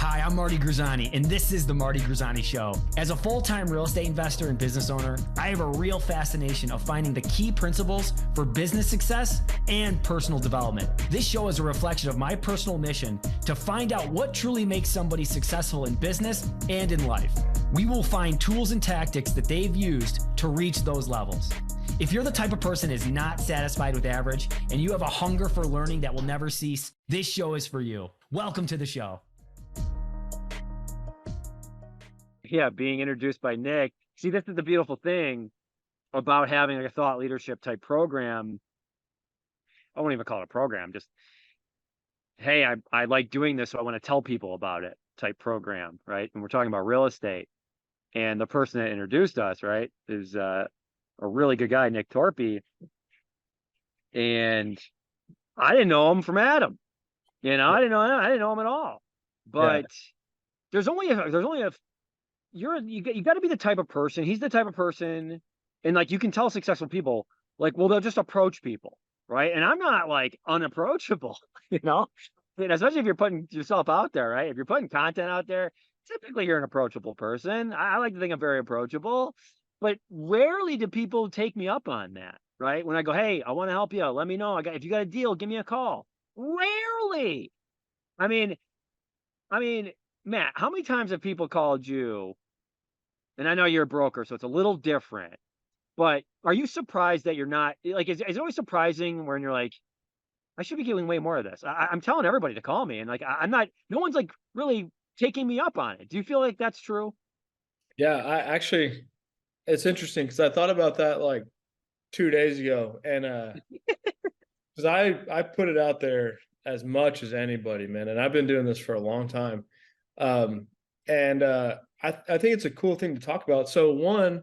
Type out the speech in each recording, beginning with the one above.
Hi, I'm Marty Grisani, and this is The Marty Grisani Show. As a full-time real estate investor and business owner, I have a real fascination of finding the key principles for business success and personal development. This show is a reflection of my personal mission to find out what truly makes somebody successful in business and in life. We will find tools and tactics that they've used to reach those levels. If you're the type of person who is not satisfied with average and you have a hunger for learning that will never cease, this show is for you. Welcome to the show. Yeah, being introduced by Nick. See, this is the beautiful thing about having like a thought leadership type program. I won't even call it a program, just, hey, I like doing this, so I want to tell people about it type program, right? And we're talking about real estate. And the person that introduced us, right, is a really good guy, Nick Torpy. And I didn't know him from Adam. I didn't know him at all. But there's only a you got to be the type of person. He's the type of person, and like you can tell successful people, like, well, they'll just approach people, right? And I'm not like unapproachable, especially if you're putting yourself out there, right? If you're putting content out there, typically you're an approachable person. I like to think I'm very approachable, but rarely do people take me up on that, right? When I go, hey, I want to help you, let me know. If you got a deal, give me a call. Rarely. I mean, Matt, how many times have people called you? And I know you're a broker, so it's a little different, but are you surprised that you're not like, is it always surprising when you're like, I should be getting way more of this. I'm telling everybody to call me, and like, I'm not, no one's like really taking me up on it. Do you feel like that's true? Yeah, it's interesting because I thought about that like 2 days ago, and because I put it out there as much as anybody, man, and I've been doing this for a long time, and I think it's a cool thing to talk about. So one,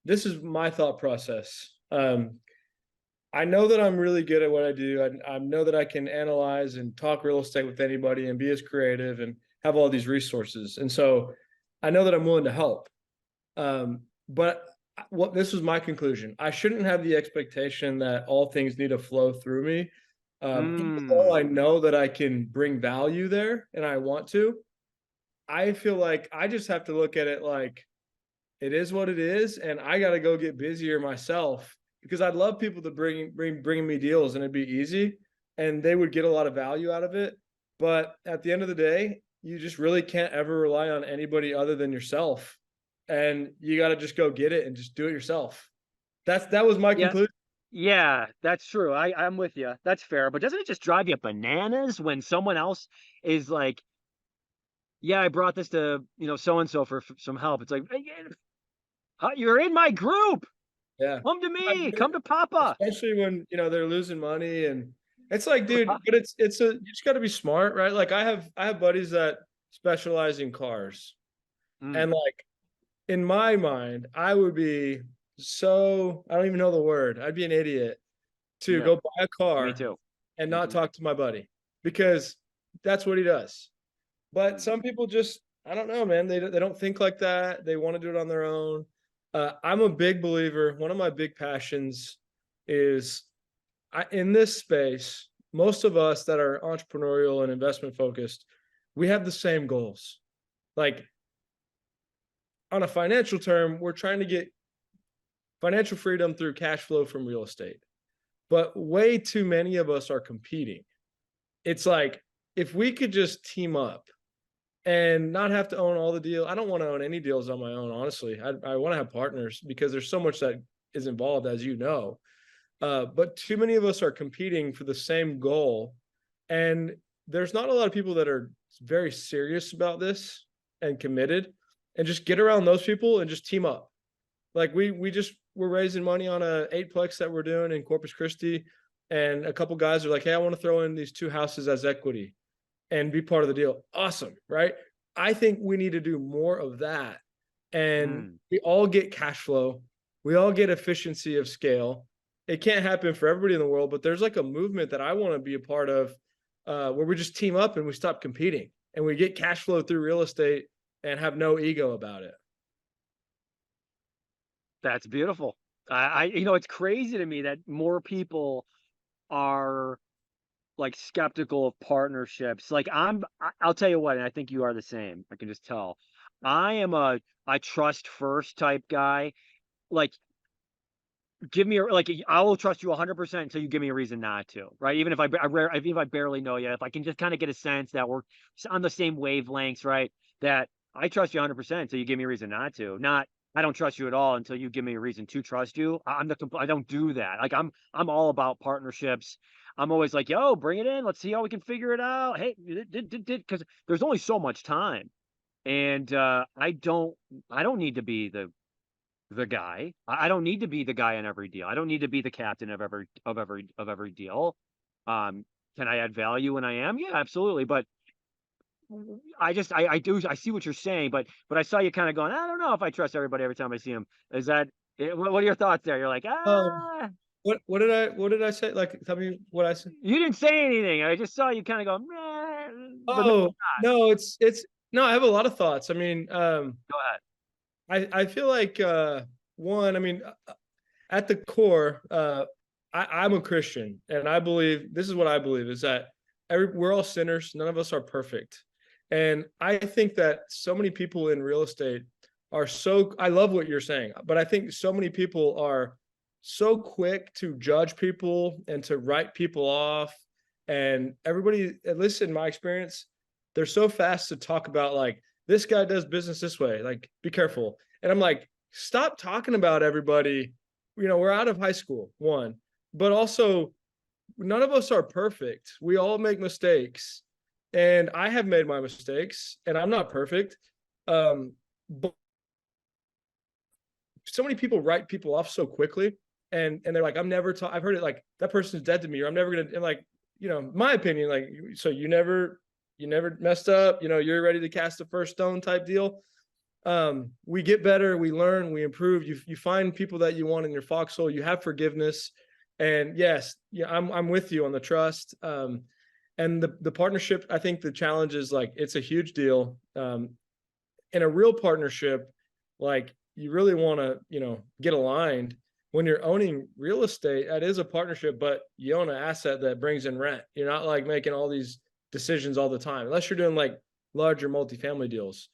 this is my thought process. I know that I'm really good at what I do. I know that I can analyze and talk real estate with anybody and be as creative and have all these resources. And so I know that I'm willing to help. But this was my conclusion. I shouldn't have the expectation that all things need to flow through me. Even though I know that I can bring value there and I want to, I feel like I just have to look at it like it is what it is, and I got to go get busier myself because I'd love people to bring me deals and it'd be easy and they would get a lot of value out of it. But at the end of the day, you just really can't ever rely on anybody other than yourself, and you got to just go get it and just do it yourself. That was my conclusion. Yeah, that's true. I'm with you. That's fair. But doesn't it just drive you bananas when someone else is like, yeah, I brought this to, so-and-so for some help. It's like, you're in my group. Yeah. Come to me. Come to Papa. Especially when, they're losing money, and it's like, dude, but you just got to be smart, right? Like I have buddies that specialize in cars. And like in my mind, I would be I don't even know the word. I'd be an idiot to go buy a car. Me too. And not talk to my buddy because that's what he does. But some people just, I don't know, man. They don't think like that. They want to do it on their own. I'm a big believer. One of my big passions is in this space, most of us that are entrepreneurial and investment focused, we have the same goals. Like on a financial term, we're trying to get financial freedom through cash flow from real estate. But way too many of us are competing. It's like, if we could just team up and not have to own all the deals. I don't want to own any deals on my own, honestly. I want to have partners because there's so much that is involved, as you know. But too many of us are competing for the same goal. And there's not a lot of people that are very serious about this and committed, and just get around those people and just team up. Like we're raising money on a 8-plex that we're doing in Corpus Christi. And a couple guys are like, hey, I want to throw in these 2 houses as equity and be part of the deal. Awesome, right? I think we need to do more of that. And we all get cash flow. We all get efficiency of scale. It can't happen for everybody in the world, but there's like a movement that I want to be a part of where we just team up and we stop competing and we get cash flow through real estate and have no ego about it. That's beautiful. It's crazy to me that more people are like skeptical of partnerships. Like I'll tell you what, and I think you are the same. I can just tell. I trust first type guy. Like give me like I will trust you 100% until you give me a reason not to, right? Even if even if I barely know you, if I can just kind of get a sense that we're on the same wavelengths, right? That I trust you 100% until you give me a reason not to. Not I don't trust you at all until you give me a reason to trust you. I don't do that. Like I'm all about partnerships. I'm always like, yo, bring it in. Let's see how we can figure it out. Hey, because there's only so much time, and I don't need to be the guy. I don't need to be the guy in every deal. I don't need to be the captain of every deal. Can I add value when I am? Yeah, absolutely. But I see what you're saying, but I saw you kind of going, I don't know if I trust everybody every time I see him. Is that what are your thoughts there? You're like, Um, what did I say? Like, tell me what I said. you didn't say anything. I just saw you kind of go, meh, but maybe Oh, not. no, it's no, I have a lot of thoughts. I mean, Go ahead. I feel like one, I mean, at the core, I'm a Christian, and I believe this is what I believe is that we're all sinners. None of us are perfect, and I think that so many people in real estate are so. I love what you're saying, but I think so many people are so quick to judge people and to write people off, and everybody, at least in my experience, they're so fast to talk about like this guy does business this way. Like, be careful. And I'm like, stop talking about everybody. We're out of high school, one, but also none of us are perfect. We all make mistakes. And I have made my mistakes and I'm not perfect. But so many people write people off so quickly and they're like, I've heard it like that person's dead to me, or I'm never going to, and like, my opinion, like, so you never messed up, you're ready to cast the first stone type deal. We get better, we learn, we improve. You find people that you want in your foxhole, you have forgiveness. And yes, yeah, I'm with you on the trust. And the partnership, I think the challenge is like, it's a huge deal. In a real partnership, like you really want to, get aligned. When you're owning real estate, that is a partnership, but you own an asset that brings in rent. You're not like making all these decisions all the time, unless you're doing like larger multifamily deals.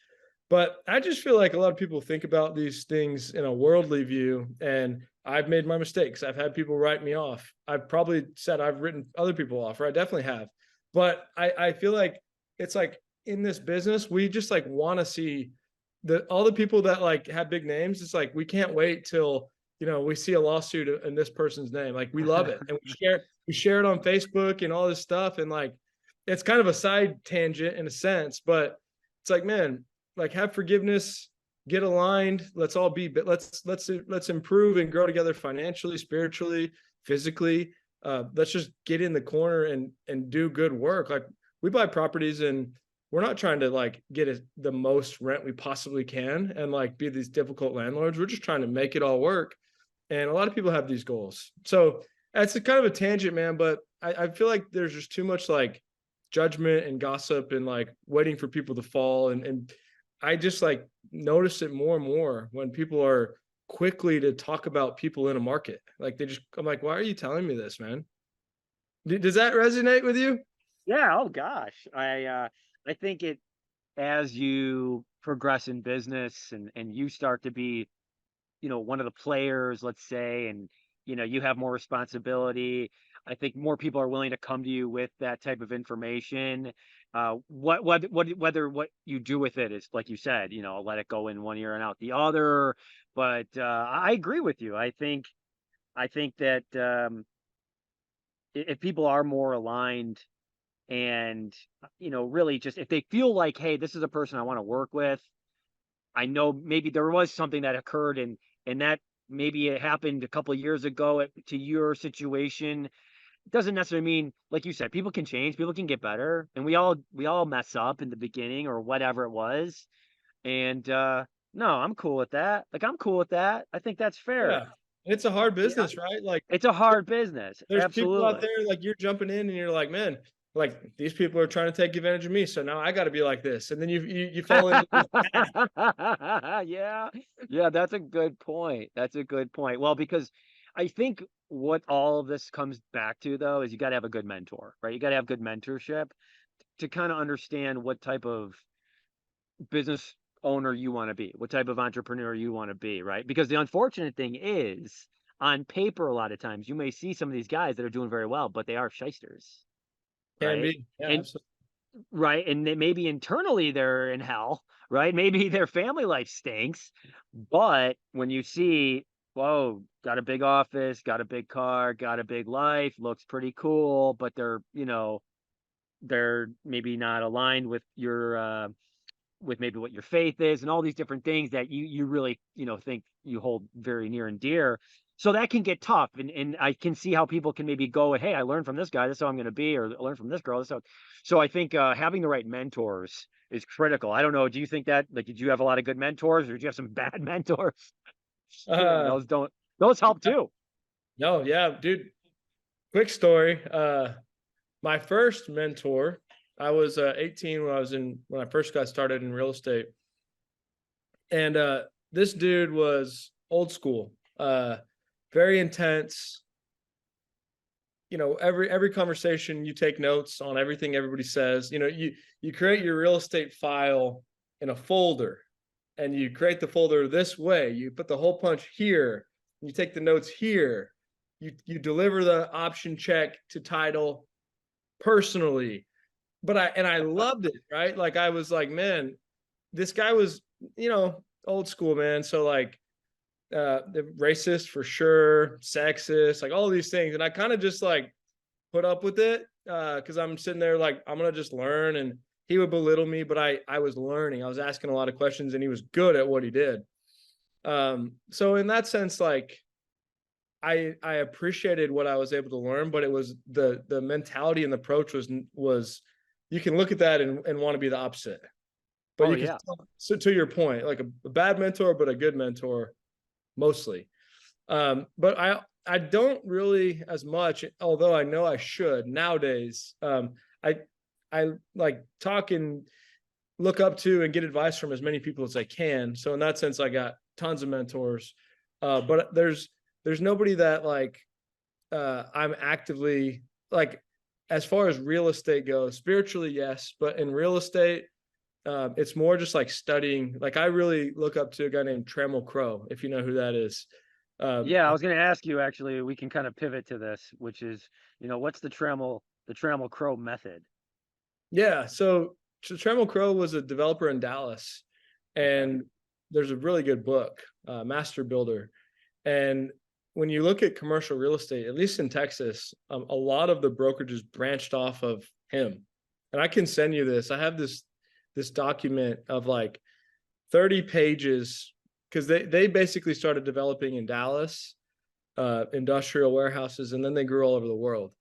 But I just feel like a lot of people think about these things in a worldly view, and I've made my mistakes. I've had people write me off. I've probably said I've written other people off, or I definitely have. But I feel like it's like in this business, we just like want to see all the people that like have big names. It's like we can't wait till we see a lawsuit in this person's name. Like we love it, and we share it on Facebook and all this stuff, and like it's kind of a side tangent in a sense, but it's like, man, like have forgiveness, get aligned. Let's all be, but let's improve and grow together financially, spiritually, physically. Let's just get in the corner and do good work. Like we buy properties and we're not trying to like get the most rent we possibly can and like be these difficult landlords. We're just trying to make it all work. And a lot of people have these goals. So that's a kind of a tangent, man. But I feel like there's just too much like judgment and gossip and like waiting for people to fall. And I just like notice it more and more when people are quickly to talk about people in a market. Like I'm like, why are you telling me this, man? Does that resonate with you? Yeah. Oh gosh. I think as you progress in business and you start to be, one of the players, let's say, and, you have more responsibility. I think more people are willing to come to you with that type of information. Whether what you do with it is, like you said, let it go in one ear and out the other. But I agree with you. I think that if people are more aligned and, really just if they feel like, hey, this is a person I want to work with. I know maybe there was something that occurred and that maybe it happened a couple of years ago to your situation. It doesn't necessarily mean, like you said, people can change, people can get better, and we all mess up in the beginning or whatever it was. And no, I'm cool with that. Like I'm cool with that. I think that's fair. Yeah. It's a hard Yeah, business, right? Like it's a hard business. there's people out Absolutely. there like you're jumping in and you're like, man, like these people are trying to take advantage of me. So now I got to be like this. And then you fall into this path. Yeah. Yeah, that's a good point. That's a good point. Well, because I think what all of this comes back to though is you got to have a good mentor, right? You got to have good mentorship to kind of understand what type of business owner you want to be, what type of entrepreneur you want to be, right? Because the unfortunate thing is, on paper, a lot of times you may see some of these guys that are doing very well, but they are shysters, Can right? be. Yeah, And absolutely. right, and maybe internally they're in hell, right? Maybe their family life stinks, but when you see, whoa, got a big office, got a big car, got a big life, looks pretty cool, but they're, they're maybe not aligned with maybe what your faith is and all these different things that you really think you hold very near and dear. So that can get tough, and I can see how people can maybe go, hey, I learned from this guy, this is how I'm going to be, or I learned from this girl, this how. So I think having the right mentors is critical. I don't know, do you think that, like, did you have a lot of good mentors, or did you have some bad mentors? And Uh, those help too. no, yeah, dude. Quick story. My first mentor, I was 18 when I first got started in real estate. And this dude was old school, very intense. Every conversation you take notes on everything everybody says. You create your real estate file in a folder, and you create the folder this way. You put the hole punch here, you take the notes here. You deliver the option check to title personally. But I loved it, right? Like, I was like, man, this guy was, old school, man. So like, the racist for sure, sexist, like all these things. And I kind of just like put up with it, because I'm sitting there like, I'm gonna just learn. And he would belittle me, but I was learning. I was asking a lot of questions, and he was good at what he did. So in that sense, like, I appreciated what I was able to learn, but it was the mentality and the approach was you can look at that and want to be the opposite. But Oh you can, yeah. so to your point, like a bad mentor, but a good mentor mostly. But I don't really as much, although I know I should nowadays. I like talk and look up to and get advice from as many people as I can. So in that sense, I got tons of mentors. But there's nobody that like I'm actively like, as far as real estate goes, spiritually, yes, but in real estate, it's more just like studying. Like, I really look up to a guy named Trammell Crow, if you know who that is. Yeah, I was going to ask you, actually, we can kind of pivot to this, which is, what's the Trammell Crow method? Yeah, so Trammell Crow was a developer in Dallas, Okay. and there's a really good book, Master Builder. And when you look at commercial real estate, at least in Texas, a lot of the brokerages branched off of him. And I can send you this. I have this document of like 30 pages, because they basically started developing in Dallas, industrial warehouses, and then they grew all over the world.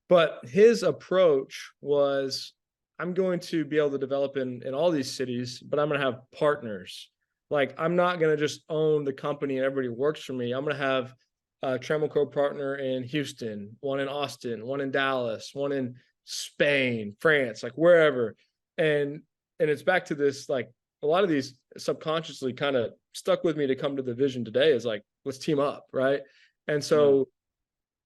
But his approach was, I'm going to be able to develop in all these cities, but I'm going to have partners. Like, I'm not going to just own the company and everybody works for me. I'm going to have a Trammell Crow partner in Houston, one in Austin, one in Dallas, one in Spain, France, like wherever. And it's back to this, like, a lot of these subconsciously kind of stuck with me to come to the vision today, is like, let's team up, right? And so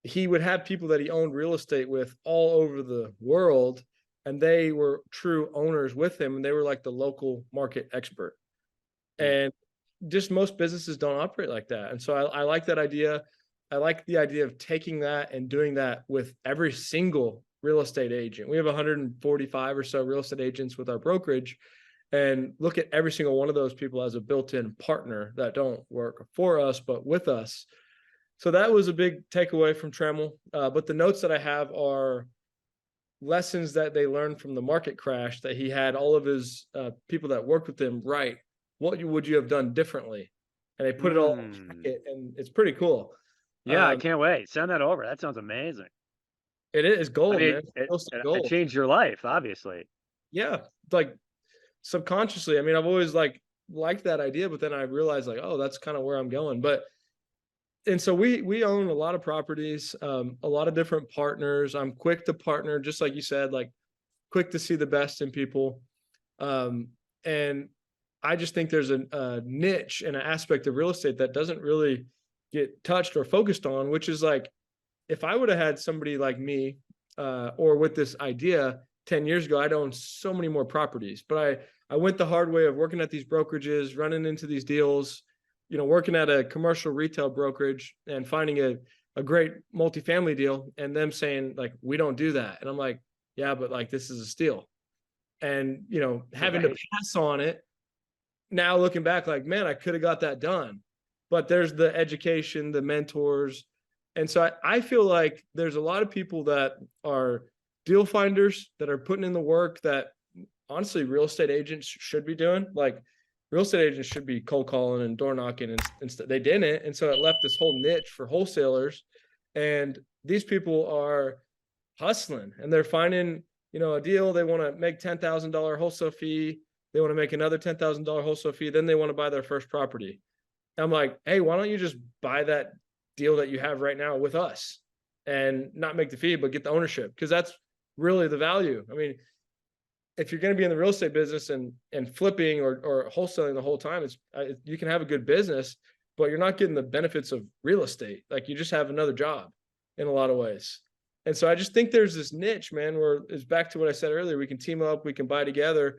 he would have people that he owned real estate with all over the world, and they were true owners with him, and they were like the local market expert. Mm. And just most businesses don't operate like that. And so I like that idea. I like the idea of taking that and doing that with every single real estate agent. We have 145 or so real estate agents with our brokerage, and look at every single one of those people as a built-in partner that don't work for us, but with us. So that was a big takeaway from Trammell. But the notes that I have are lessons that they learned from the market crash, that he had all of his people that worked with him write, what would you have done differently? And they put it all in a packet, and it's pretty cool. Yeah, I can't wait. Send that over. That sounds amazing. It is I gold, mean, man. it, It's it, it gold. changed your life, obviously. Yeah, like subconsciously. I mean, I've always like liked that idea, but then I realized like, oh, that's kind of where I'm going. But and so we own a lot of properties, a lot of different partners. I'm quick to partner, just like you said, like quick to see the best in people. And I just think there's a niche and an aspect of real estate that doesn't really get touched or focused on, which is like, if I would have had somebody like me, or with this idea 10 years ago, I'd own so many more properties, but I went the hard way of working at these brokerages, running into these deals, working at a commercial retail brokerage and finding a great multifamily deal, and them saying like, we don't do that. And I'm like, yeah, but like, this is a steal. And, having to pass on it. Now looking back, like, man, I could have got that done. But there's the education, the mentors. And so I feel like there's a lot of people that are deal finders that are putting in the work that honestly real estate agents should be doing. Like, real estate agents should be cold calling and door knocking, and instead they didn't. And so it left this whole niche for wholesalers. And these people are hustling and they're finding, a deal. They want to make $10,000 wholesale fee. They want to make another $10,000 wholesale fee. Then they want to buy their first property. I'm like, hey, why don't you just buy that deal that you have right now with us and not make the fee, but get the ownership? Because that's really the value. I mean, if you're going to be in the real estate business and flipping or wholesaling the whole time, you can have a good business, but you're not getting the benefits of real estate. Like, you just have another job in a lot of ways. And so I just think there's this niche, man, where it's back to what I said earlier. We can team up, we can buy together.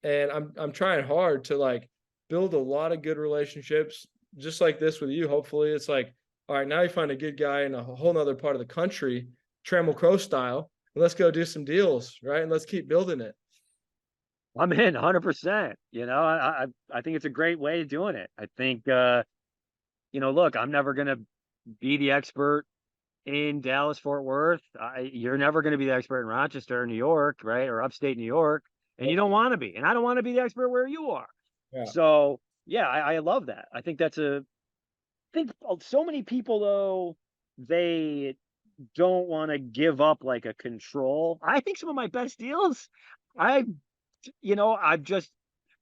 And I'm trying hard to like build a lot of good relationships, just like this with you. Hopefully it's like, all right, now you find a good guy in a whole nother part of the country, Trammell Crow style, and let's go do some deals, right? And let's keep building it. I'm in 100%. I think it's a great way of doing it. I think, look, I'm never going to be the expert in Dallas, Fort Worth. You're never going to be the expert in Rochester, New York, right? Or upstate New York. And you don't want to be. And I don't want to be the expert where you are. Yeah. So, yeah, I love that. I think I think so many people, though, they don't want to give up like a control. I think some of my best deals, I've just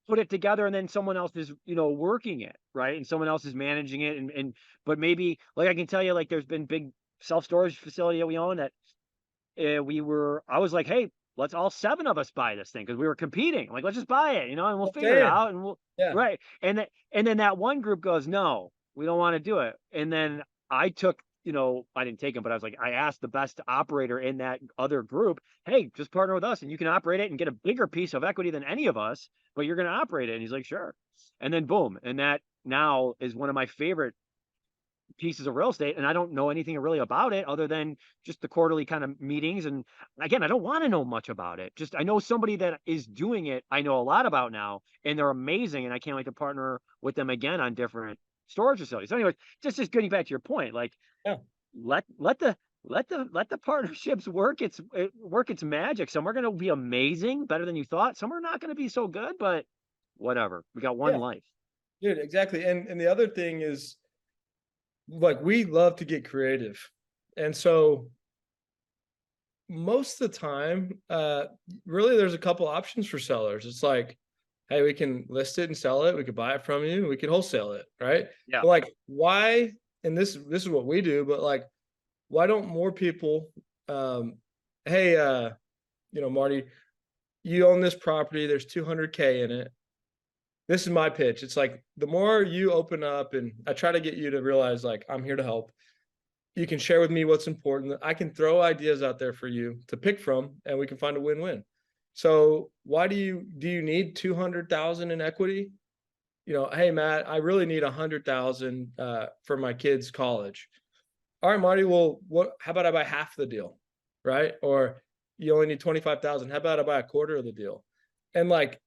put it together, and then someone else is, working it, right? And someone else is managing it. But maybe, like, I can tell you, like, there's been big self-storage facility that we own that I was like, hey, let's all 7 of us buy this thing, because we were competing. Like, let's just buy it, and we'll figure it out, and right. And then that one group goes, no, we don't want to do it. And then I took, I didn't take him, but I was like, I asked the best operator in that other group, hey, just partner with us and you can operate it and get a bigger piece of equity than any of us, but you're going to operate it. And he's like, sure. And then boom. And that now is one of my favorite pieces of real estate. And I don't know anything really about it other than just the quarterly kind of meetings. And again, I don't want to know much about it. Just, I know somebody that is doing it, I know a lot about now, and they're amazing. And I can't wait to partner with them again on different storage facilities. So anyway, just getting back to your point, like, yeah, let the partnerships work its magic. Some are going to be amazing, better than you thought. Some are not going to be so good, but whatever. We got one life. Dude, exactly. And the other thing is, like, we love to get creative. And so most of the time, really there's a couple options for sellers. It's like, hey, we can list it and sell it. We could buy it from you. We could wholesale it, right? Yeah. But like, why? And this is what we do. But like, why don't more people? Hey, Marty, you own this property. There's $200K in it. This is my pitch. It's like, the more you open up, and I try to get you to realize, like, I'm here to help. You can share with me what's important. I can throw ideas out there for you to pick from, and we can find a win-win. So why do you need 200,000 in equity? Hey, Matt, I really need 100,000 for my kids' college. All right, Marty, well, how about I buy half the deal, right? Or you only need 25,000. How about I buy a quarter of the deal? And like,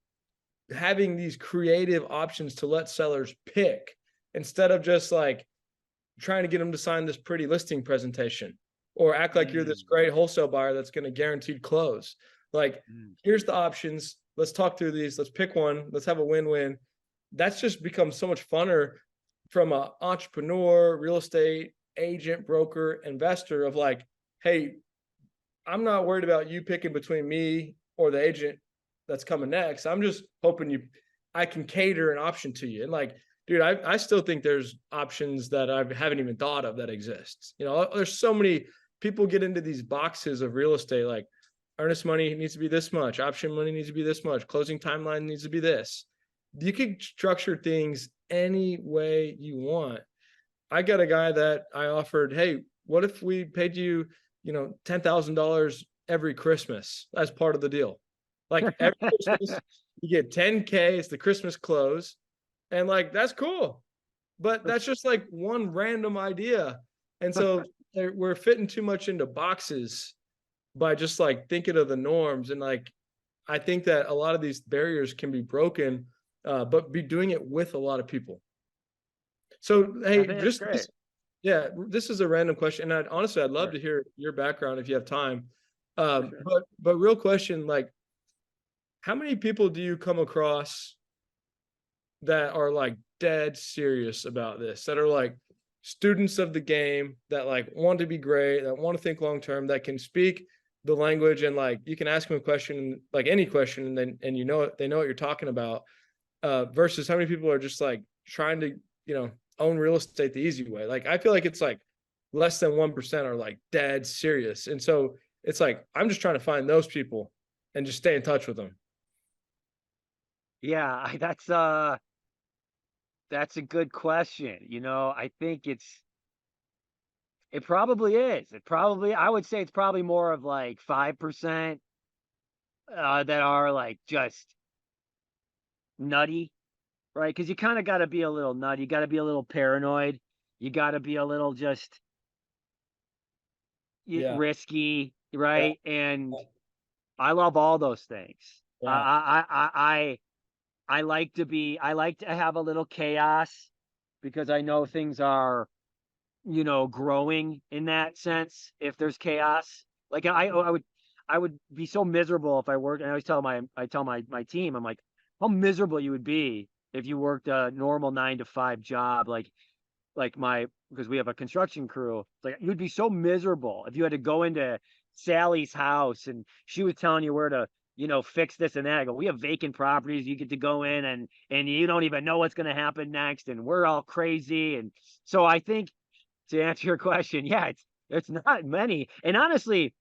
having these creative options to let sellers pick, instead of just like trying to get them to sign this pretty listing presentation or act like you're this great wholesale buyer that's going to guaranteed close. Like, here's the options. Let's talk through these. Let's pick one. Let's have a win-win. That's just become so much funner from an entrepreneur, real estate agent, broker, investor of like, hey, I'm not worried about you picking between me or the agent that's coming next. I'm just hoping I can cater an option to you. And like, dude, I still think there's options that I haven't even thought of that exists. There's so many people get into these boxes of real estate, like earnest money needs to be this much, option money needs to be this much, closing timeline needs to be this. You can structure things any way you want. I got a guy that I offered, hey, what if we paid you, $10,000 every Christmas as part of the deal? Like every Christmas, you get 10K, it's the Christmas close. And like, that's cool. But that's just like one random idea. And so we're fitting too much into boxes by just like thinking of the norms. And like, I think that a lot of these barriers can be broken, but be doing it with a lot of people. So, hey, this is a random question. And honestly, I'd love to hear your background if you have time. But real question, like, how many people do you come across that are like dead serious about this, that are like students of the game, that like want to be great, that want to think long term, that can speak the language, and like you can ask them a question, like any question, and then they know what you're talking about, versus how many people are just like trying to own real estate the easy way? Like I feel like it's like less than 1% are like dead serious, and so it's like I'm just trying to find those people and just stay in touch with them. Yeah, that's a good question. I think it probably is. I would say it's probably more of like 5% that are like just nutty, right? Because you kind of got to be a little nutty. You got to be a little paranoid. You got to be a little just risky, right? Yeah. And I love all those things. Yeah. I like to have a little chaos, because I know things are, growing in that sense. If there's chaos, like I would be so miserable if I worked. And I always tell my team, I'm like, how miserable you would be if you worked a normal 9 to 5 job, because we have a construction crew. Like, you'd be so miserable if you had to go into Sally's house and she was telling you where to, fix this and that. I go, we have vacant properties. You get to go in and you don't even know what's going to happen next. And we're all crazy. And so I think, to answer your question, yeah, it's not many. And honestly,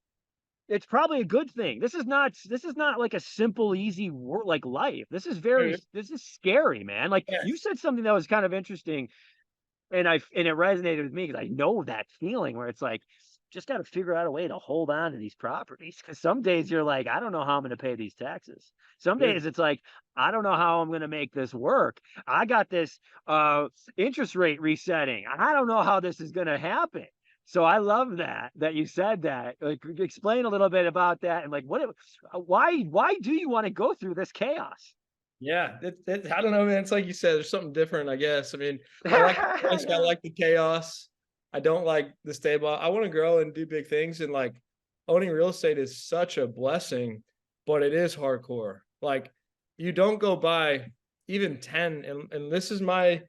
it's probably a good thing. This is not like a simple, easy like life. This is scary, man. Like, you said something that was kind of interesting, and it resonated with me, because I know that feeling where it's like, just got to figure out a way to hold on to these properties. Because some days you're like, I don't know how I'm going to pay these taxes. Some days it's like, I don't know how I'm going to make this work. I got this interest rate resetting. I don't know how this is going to happen. So I love that you said that. Like, explain a little bit about that, and like, why do you want to go through this chaos? Yeah, I don't know, man. It's like you said, there's something different, I guess. I mean, I like the chaos. I don't like the stable. I want to grow and do big things. And like, owning real estate is such a blessing, but it is hardcore. Like, you don't go buy even 10. And this is my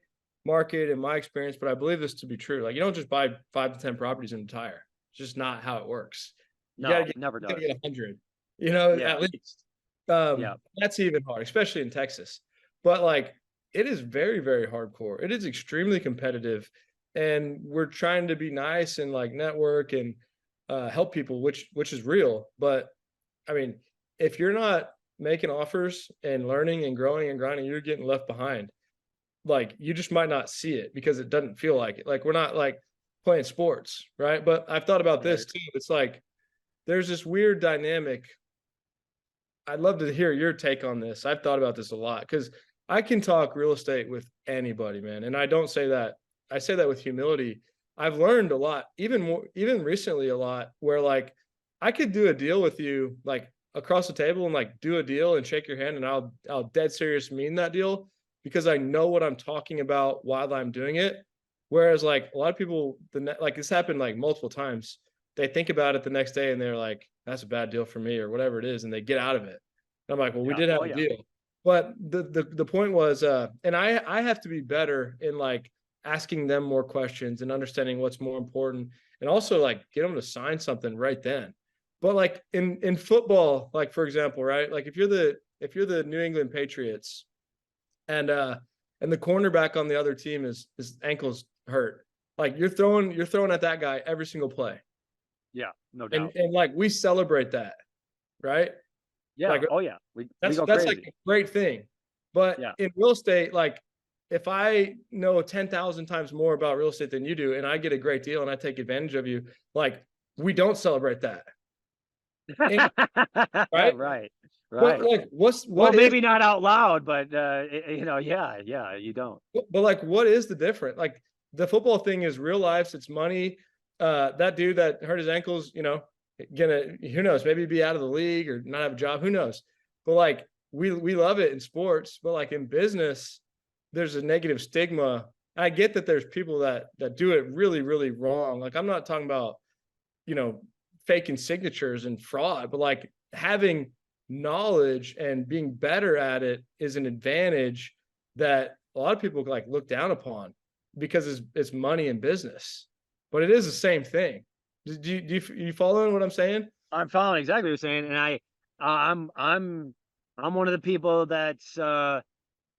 market and my experience, but I believe this to be true. Like, you don't just buy 5 to 10 properties and retire. It's just not how it works. You never does. You gotta get 100, at least. That's even hard, especially in Texas. But like, it is very, very hardcore. It is extremely competitive. And we're trying to be nice and like network and help people, which is real. But I mean, if you're not making offers and learning and growing and grinding, you're getting left behind. Like, you just might not see it because it doesn't feel like it. Like, we're not like playing sports, right? But I've thought about this too. It's like, there's this weird dynamic. I'd love to hear your take on this. I've thought about this a lot, because I can talk real estate with anybody, man. And I don't say that. I say that with humility. I've learned a lot, even recently a lot, where like I could do a deal with you like across the table and like do a deal and shake your hand, and I'll dead serious mean that deal, because I know what I'm talking about while I'm doing it. Whereas like a lot of people, like this happened like multiple times. They think about it the next day and they're like, that's a bad deal for me, or whatever it is, and they get out of it. And I'm like, well, we did have a deal. But the point was, and I have to be better in like asking them more questions and understanding what's more important, and also like get them to sign something right then. But like in football, like for example, right? Like if you're the New England Patriots, and the cornerback on the other team is his ankle's hurt, like you're throwing at that guy every single play. Yeah, no doubt. And like, we celebrate that, right? Yeah. Like, oh yeah. That's like a great thing. But in real estate, like, if I know 10,000 times more about real estate than you do, and I get a great deal and I take advantage of you, like we don't celebrate that. And, right. Right. But Right. like, Well, what is, maybe not out loud, but yeah, you don't. but like, what is the difference? Like the football thing is real life. It's money. That dude that hurt his ankles, who knows, maybe be out of the league or not have a job. Who knows? But like, we love it in sports, but like in business, there's a negative stigma. I get that there's people that do it really, really wrong. Like I'm not talking about, faking signatures and fraud, but like having knowledge and being better at it is an advantage that a lot of people like look down upon because it's money and business, but it is the same thing. Do you following what I'm saying? I'm following exactly what you're saying, and I'm one of the people that's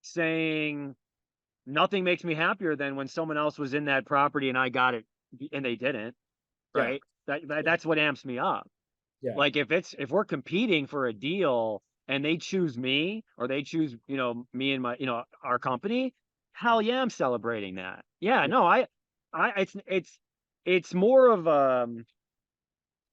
saying nothing makes me happier than when someone else was in that property and I got it and they didn't. Yeah. Right? That's what amps me up. Yeah. Like if we're competing for a deal and they choose me or they choose, me and my, our company, hell yeah, I'm celebrating that. Yeah, no, it's more of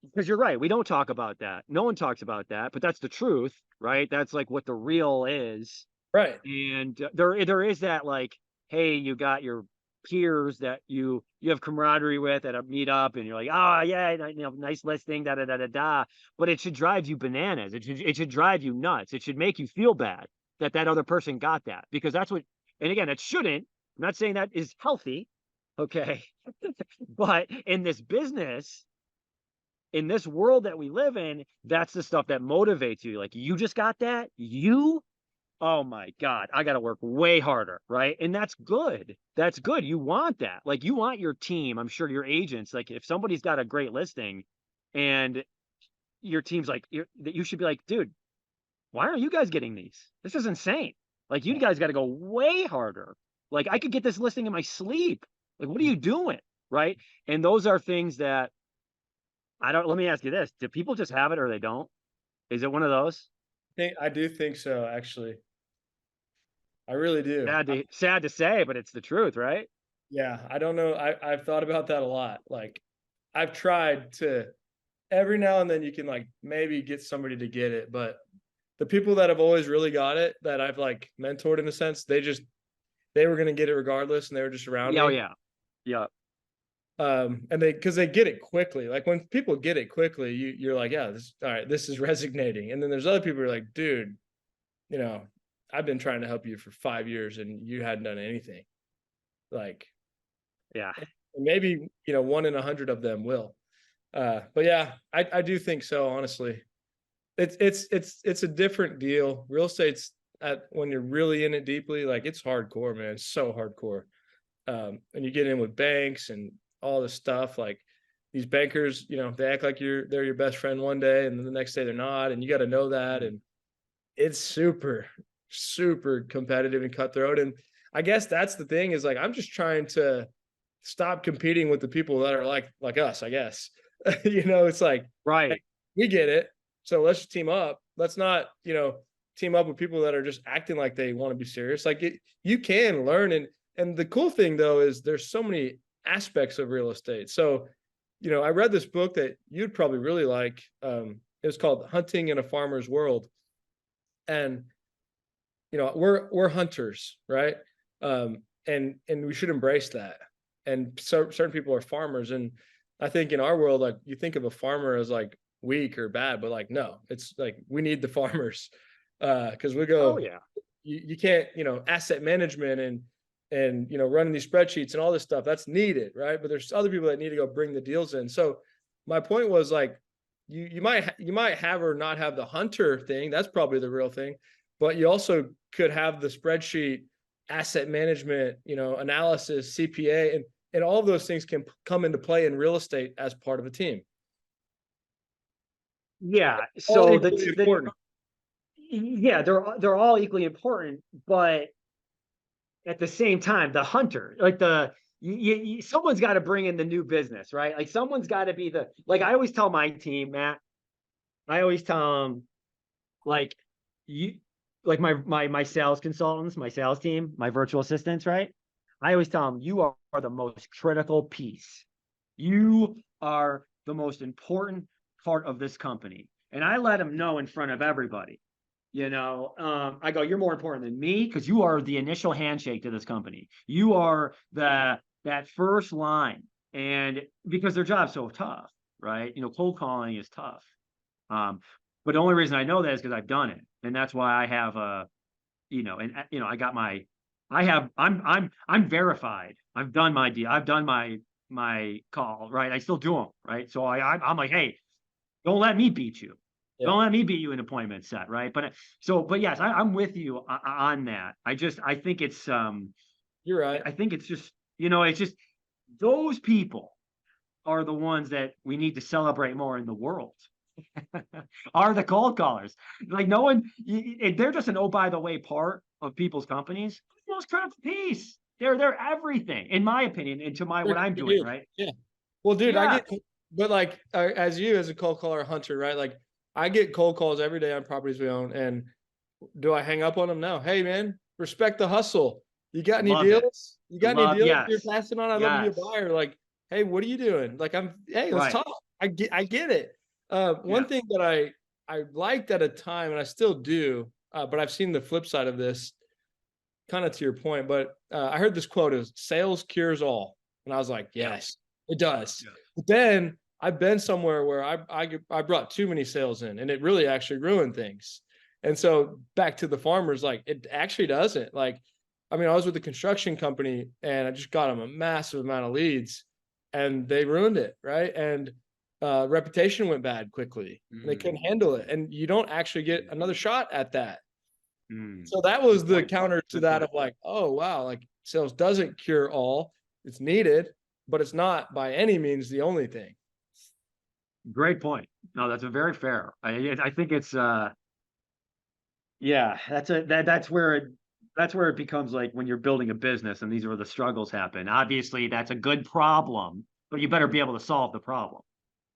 because you're right, we don't talk about that. No one talks about that, but that's the truth, right? That's like what the real is. Right. And there is that like, hey, you got your peers that you have camaraderie with at a meetup, and you're like, oh yeah, nice listing, da da da da da. But it should drive you bananas. It should drive you nuts. It should make you feel bad that other person got that, because that's what. And again, it shouldn't. I'm not saying that is healthy, okay, but in this business, in this world that we live in, that's the stuff that motivates you. Like, you just got that, oh my God, I got to work way harder. Right. And that's good. That's good. You want that. Like, you want your team, I'm sure your agents, like if somebody's got a great listing and your team's like, you should be like, dude, why aren't you guys getting these? This is insane. Like, you guys got to go way harder. Like, I could get this listing in my sleep. Like, what are you doing? Right. And those are things that let me ask you this. Do people just have it or they don't? Is it one of those? I do think so, actually. I really do. Sad to say, but it's the truth, right? Yeah, I don't know. I've thought about that a lot. Like, I've tried to, every now and then you can like maybe get somebody to get it, but the people that have always really got it, that I've like mentored in a sense, they were gonna get it regardless, and they were just around Oh me. yeah, yeah. And because they get it quickly. Like when people get it quickly, you're like, yeah, all right, this is resonating. And then there's other people who are like, dude, I've been trying to help you for 5 years and you hadn't done anything. Like, yeah, maybe 1 in 100 of them will. But yeah, I do think so. Honestly, it's a different deal. Real estate's when you're really in it deeply, like it's hardcore, man. It's so hardcore. And you get in with banks and all this stuff, like these bankers, they act like they're your best friend one day, and then the next day they're not, and you got to know that. And it's super, super competitive and cutthroat. And I guess that's the thing, is like, I'm just trying to stop competing with the people that are like us, I guess. It's like, right. Hey, we get it. So let's just team up. Let's not, team up with people that are just acting like they want to be serious. Like you can learn. And the cool thing though, is there's so many aspects of real estate. So, I read this book that you'd probably really like. It was called Hunting in a Farmer's World. And, we're hunters, right? And we should embrace that. And so certain people are farmers. And I think in our world, like you think of a farmer as like weak or bad, but like, no, it's like, we need the farmers. Cause we go, oh yeah, you can't, asset management and running these spreadsheets and all this stuff, that's needed, right? But there's other people that need to go bring the deals in. So my point was like, you might have or not have the hunter thing. That's probably the real thing, but you also could have the spreadsheet, asset management, analysis, CPA, and all of those things can come into play in real estate as part of a team. Yeah. So important. Yeah, they're all equally important, but at the same time, the hunter, like someone's got to bring in the new business, right? Like someone's got to be like I always tell my team, Matt, I always tell them, like, like my sales consultants, my sales team, my virtual assistants, right? I always tell them, you are the most critical piece. You are the most important part of this company. And I let them know in front of everybody, I go, you're more important than me because you are the initial handshake to this company. You are that first line. And because their job's so tough, right? Cold calling is tough. But the only reason I know that is because I've done it. And that's why I have I got I'm verified. I've done my deal. I've done my call, right? I still do them, right? So I'm like, hey, don't let me beat you. Yeah. Don't let me beat you in appointment set, right? But yes, I'm with you on that. I think it's You're right. I think it's just it's just those people are the ones that we need to celebrate more in the world. Are the cold callers. Like no one, they're just an oh by the way part of people's companies. Most critical piece. They're everything, in my opinion, into what I'm doing, right? Yeah. Well, dude, Yeah. I get, but like as a cold caller hunter, right? Like I get cold calls every day on properties we own, and do I hang up on them? No. Hey, man, respect the hustle. You got any deals? You got any deals Yes. you're passing on? I'd love to be a buyer. Like, hey, what are you doing? Like, hey, let's talk. I get it. One thing that I liked at a time, and I still do, but I've seen the flip side of this, kind of to your point. But I heard this quote is "sales cures all," and I was like, yes, it does. Yeah. But then I've been somewhere where I brought too many sales in, and it really actually ruined things. And so back to the farmers, like it actually doesn't. Like, I mean, I was with a construction company, and I just got them a massive amount of leads, and they ruined it, right? And reputation went bad quickly. They couldn't handle it, and you don't actually get another shot at that. So that was the counter to that of like, oh wow, like sales doesn't cure all. It's needed, but it's not by any means the only thing. Great point. No, that's a very fair. I think it's that's where it becomes like when you're building a business and these are where the struggles happen. Obviously, that's a good problem, but you better be able to solve the problem.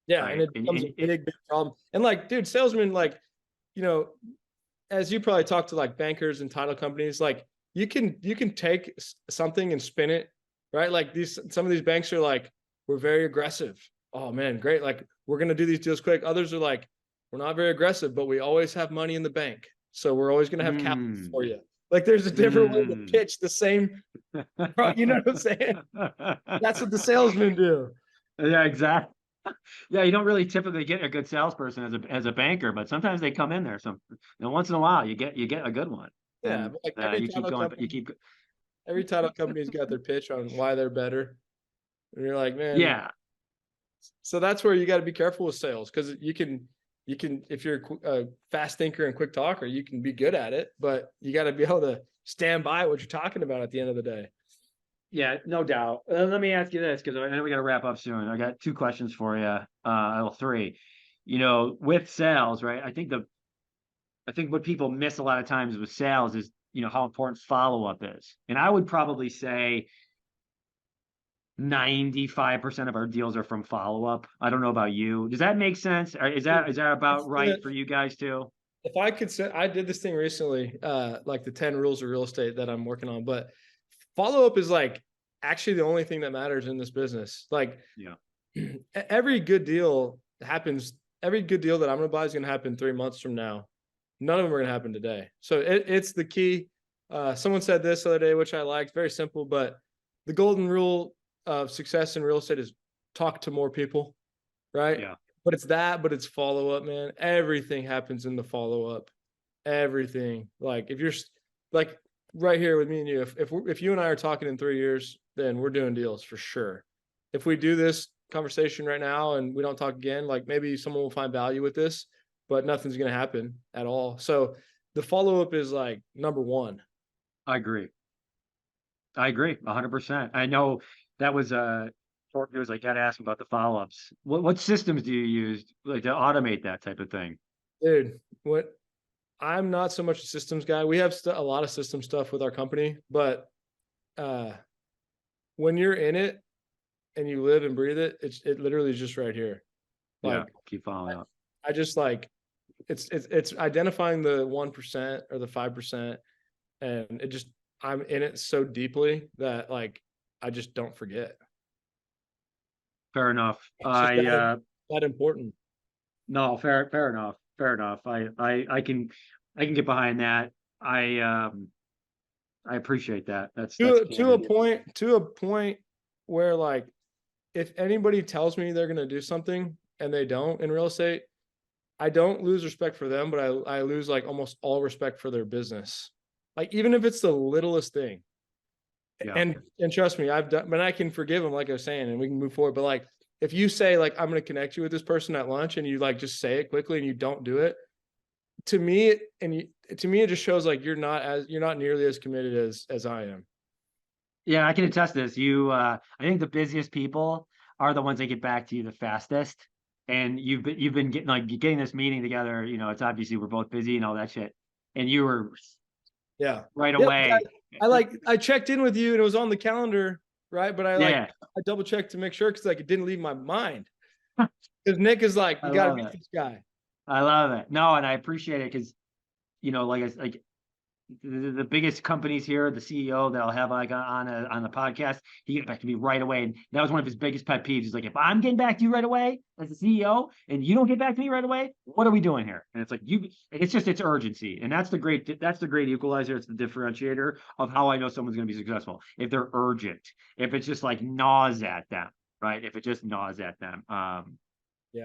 Yeah, right? And it becomes a big problem. And like, dude, salesmen, like, as you probably talk to like bankers and title companies, like you can take something and spin it, right? Like some of these banks are like, we're very aggressive. Oh man, great. Like we're going to do these deals quick. Others are like, we're not very aggressive, but we always have money in the bank. So we're always going to have capital for you. Like there's a different way to pitch the same, you know what I'm saying? That's what the salesmen do. Yeah, exactly. Yeah, you don't really typically get a good salesperson as a banker, but sometimes they come in there. Once in a while, you get a good one. Yeah, but like every title company's got their pitch on why they're better, and you're like, man, yeah. So that's where you got to be careful with sales because you can if you're a fast thinker and quick talker, you can be good at it, but you got to be able to stand by what you're talking about at the end of the day. Yeah, no doubt. Let me ask you this, because I know we got to wrap up soon. I got 2 questions for you. Well, 3. With sales, right? I think what people miss a lot of times with sales is, how important follow-up is. And I would probably say 95% of our deals are from follow-up. I don't know about you. Does that make sense? Is that about right for you guys too? If I could say, I did this thing recently, like the 10 rules of real estate that I'm working on, but follow-up is like actually the only thing that matters in this business. Like every good deal that I'm going to buy is going to happen 3 months from now. None of them are going to happen today. So it's the key. Someone said this the other day, which I liked, very simple, but the golden rule of success in real estate is talk to more people, right? Yeah. But it's follow-up, man. Everything happens in the follow-up. Everything. Like if you're like right here with me and you, if you and I are talking in 3 years, then we're doing deals for sure. If we do this conversation right now and we don't talk again, like maybe someone will find value with this, but nothing's going to happen at all. So the follow-up is like number 1. I agree 100%. I know that was I got to ask about the follow-ups. What systems do you use like to automate that type of thing? Dude, I'm not so much a systems guy. We have a lot of system stuff with our company, but when you're in it and you live and breathe it, it literally is just right here. Like, keep following up. I just like it's identifying the 1% or the 5%. And I'm in it so deeply that like, I just don't forget. Fair enough. It's just that important. No, fair enough. Fair enough. I can get behind that. I appreciate that. That's To a point where like, if anybody tells me they're going to do something and they don't in real estate, I don't lose respect for them, but I lose like almost all respect for their business. Like, even if it's the littlest thing. Yeah. And trust me, I've done, but I can forgive them, like I was saying, and we can move forward. But like, if you say like, I'm going to connect you with this person at lunch, and you like just say it quickly and you don't do it, to me, it just shows like you're not nearly as committed as I am. Yeah, I can attest to this. I think the busiest people are the ones that get back to you the fastest. And you've been getting this meeting together. You know, it's obviously we're both busy and all that shit. And you were right away. I checked in with you and it was on the calendar, right? But I double checked to make sure, because like it didn't leave my mind. Because Nick is like, you gotta meet this guy. I love it. No, and I appreciate it because, you know, like the biggest companies here, the CEO that I'll have like on the podcast, he get back to me right away, and that was one of his biggest pet peeves. He's like, if I'm getting back to you right away as the CEO, and you don't get back to me right away, what are we doing here? And it's like it's urgency, and that's the great equalizer. It's the differentiator of how I know someone's going to be successful. If they're urgent, if it's just like gnaws at them, right? If it just gnaws at them, no,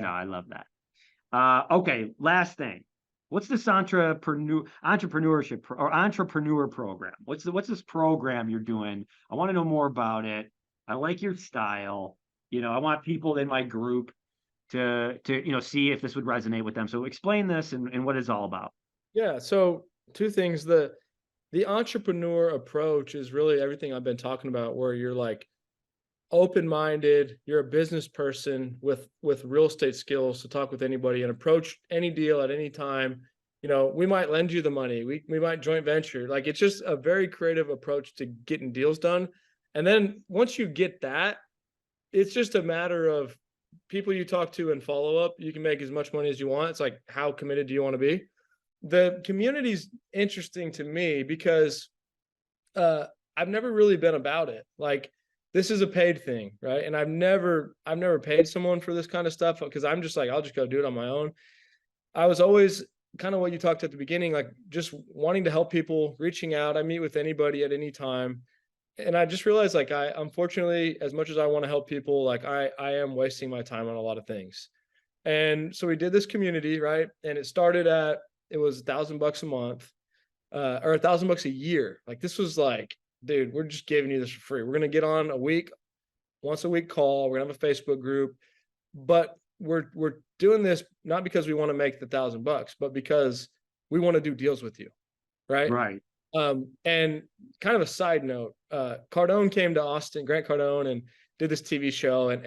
I love that. Okay, last thing. What's this entrepreneurship or entrepreneur program? What's this program you're doing? I want to know more about it. I like your style. You know, I want people in my group to see if this would resonate with them. So explain this and what it's all about. Yeah. So two things. The entrepreneur approach is really everything I've been talking about, where you're like open-minded, you're a business person with real estate skills to talk with anybody and approach any deal at any time. You know, we might lend you the money. We might joint venture. Like, it's just a very creative approach to getting deals done. And then once you get that, it's just a matter of people you talk to and follow up. You can make as much money as you want. It's like, how committed do you want to be? The community's interesting to me because I've never really been about it. Like, this is a paid thing, right? And I've never paid someone for this kind of stuff, because I'm just like, I'll just go do it on my own. I was always kind of what you talked at the beginning, like just wanting to help people, reaching out. I meet with anybody at any time. And I just realized, like, unfortunately, as much as I want to help people, like I am wasting my time on a lot of things. And so we did this community, right? And it was $1,000 a month, or $1,000 a year. Like, this was like, dude, we're just giving you this for free. We're going to get on once a week call. We're gonna have a Facebook group, but we're doing this not because we want to make the $1,000, but because we want to do deals with you. Right. Right. And kind of a side note, Cardone came to Austin, Grant Cardone, and did this TV show, and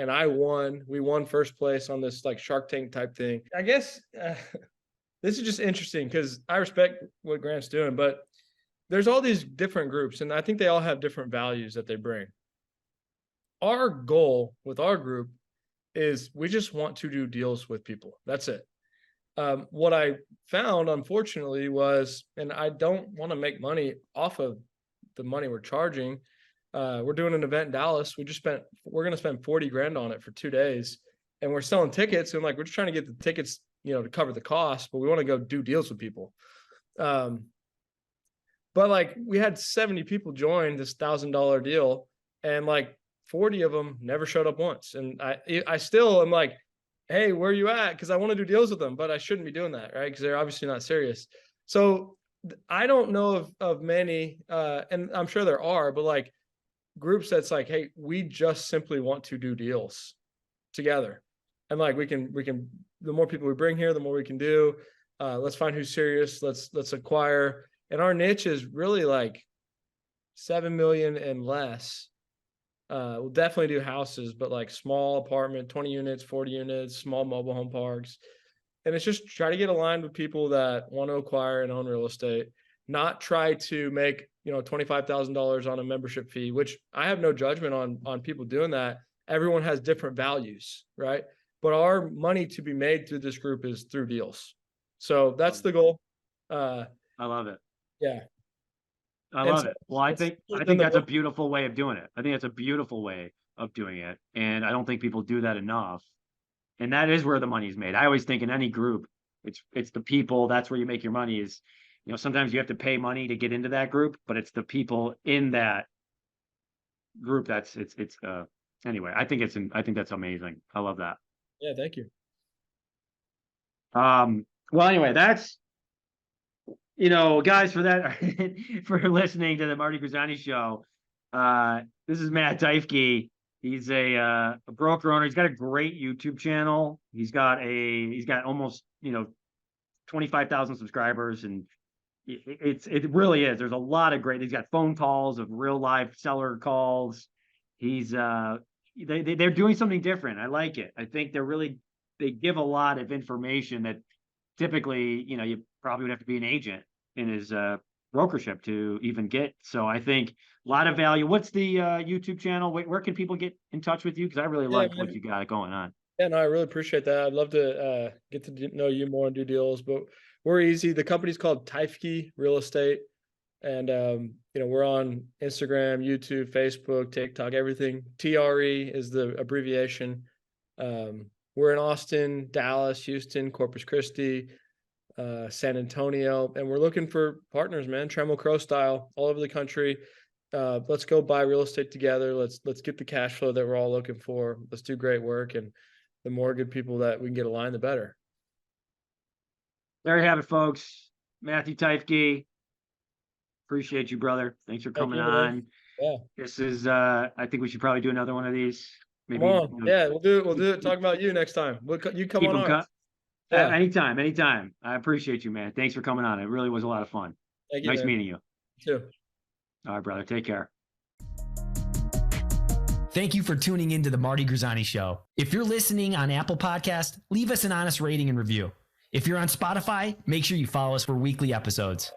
we won first place on this like Shark Tank type thing. I guess this is just interesting because I respect what Grant's doing, but there's all these different groups, and I think they all have different values that they bring. Our goal with our group is we just want to do deals with people. That's it. What I found, unfortunately, was, and I don't want to make money off of the money we're charging. We're doing an event in Dallas. We're going to spend $40,000 on it for 2 days, and we're selling tickets. And like, we're just trying to get the tickets, to cover the cost, but we want to go do deals with people. But like, we had 70 people join this $1,000 deal, and like 40 of them never showed up once. And I still am like, hey, where are you at? Because I want to do deals with them, but I shouldn't be doing that, right? Because they're obviously not serious. So I don't know of many, and I'm sure there are, but like groups that's like, hey, we just simply want to do deals together. And like, we can, the more people we bring here, the more we can do. Let's find who's serious. Let's acquire. And our niche is really like 7 million and less. We'll definitely do houses, but like small apartment, 20 units, 40 units, small mobile home parks. And it's just try to get aligned with people that want to acquire and own real estate, not try to make, $25,000 on a membership fee, which I have no judgment on people doing that. Everyone has different values, right? But our money to be made through this group is through deals. So that's the goal. I love it. Yeah. I And love so it. Well, I it's think in the that's a book. beautiful way of doing it. I think that's a beautiful way of doing it. And I don't think people do that enough. And that is where the money's made. I always think in any group, it's the people, that's where you make your money is, sometimes you have to pay money to get into that group, but it's the people in that group anyway, I think that's amazing. I love that. Yeah, thank you. Well, anyway, that's guys, for that, for listening to the Marty Grisani show. This is Matt Teifke. He's a broker owner. He's got a great YouTube channel. He's got almost 25,000 subscribers, and it really is. There's a lot of great. He's got phone calls of real life seller calls. They're doing something different. I like it. I think they give a lot of information that typically, you probably would have to be an agent in his brokership to even get. So I think a lot of value. What's the YouTube channel? Where can people get in touch with you? Because I really like what you got going on. Yeah, no, I really appreciate that. I'd love to get to know you more and do deals, but we're easy. The company's called Teifke Real Estate. And, we're on Instagram, YouTube, Facebook, TikTok, everything. TRE is the abbreviation. We're in Austin, Dallas, Houston, Corpus Christi, San Antonio, and we're looking for partners, man, Trammell Crow style, all over the country. Let's go buy real estate together. Let's get the cash flow that we're all looking for. Let's do great work. And the more good people that we can get aligned, the better. There you have it, folks. Matthew Teifke. Appreciate you, brother. Thanks for coming on. Yeah. This is I think we should probably do another one of these. Maybe, come on. Yeah, we'll do it. Talk about you next time. You come on ours. Yeah. Anytime. I appreciate you, man. Thanks for coming on. It really was a lot of fun. Thank you, nice man. meeting you. You too. All right, brother. Take care. Thank you for tuning into the Marty Grisani Show. If you're listening on Apple Podcast, leave us an honest rating and review. If you're on Spotify, make sure you follow us for weekly episodes.